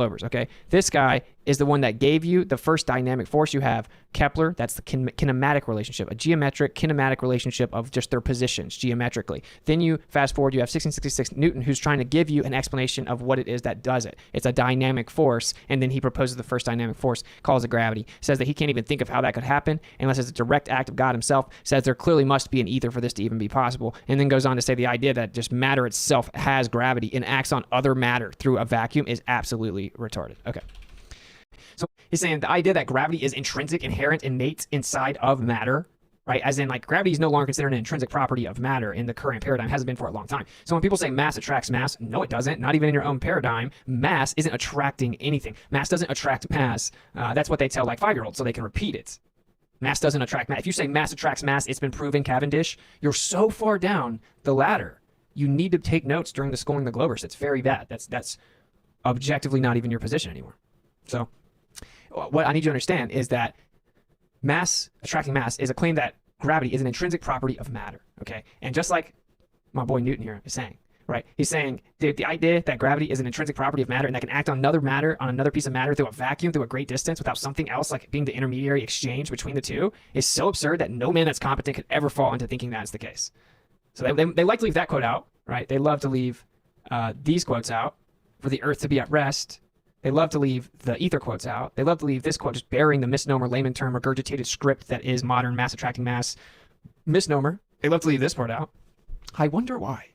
Glovers, okay? This guy is the one that gave you the first dynamic force. You have Kepler, that's the kinematic relationship, a geometric kinematic relationship of just their positions geometrically. Then you fast forward, you have 1666 Newton, who's trying to give you an explanation of what it is that does it. It's a dynamic force, and then he proposes the first dynamic force, calls it gravity, says that he can't even think of how that could happen unless it's a direct act of God himself, says there clearly must be an ether for this to even be possible, and then goes on to say the idea that just matter itself has gravity and acts on other matter through a vacuum is absolutely retarded. Okay. So he's saying the idea that gravity is intrinsic, inherent, innate inside of matter, right? As in, like, gravity is no longer considered an intrinsic property of matter in the current paradigm, hasn't been for a long time. So when people say mass attracts mass, no, it doesn't. Not even in your own paradigm. Mass isn't attracting anything. Mass doesn't attract mass. That's what they tell, like, 5-year-olds so they can repeat it. Mass doesn't attract mass. If you say mass attracts mass, it's been proven, Cavendish, you're so far down the ladder. You need to take notes during the Schooling the Glovers. It's very bad. That's objectively not even your position anymore. So what I need you to understand is that mass attracting mass is a claim that gravity is an intrinsic property of matter, okay? And just like my boy Newton here is saying, right? He's saying the idea that gravity is an intrinsic property of matter and that can act on another matter, on another piece of matter through a vacuum, through a great distance without something else like being the intermediary exchange between the two is so absurd that no man that's competent could ever fall into thinking that is the case. So they like to leave that quote out, right? They love to leave these quotes out for the earth to be at rest. They love to leave the ether quotes out. They love to leave this quote just bearing the misnomer, layman term, regurgitated script that is modern mass attracting mass misnomer. They love to leave this part out. I wonder why.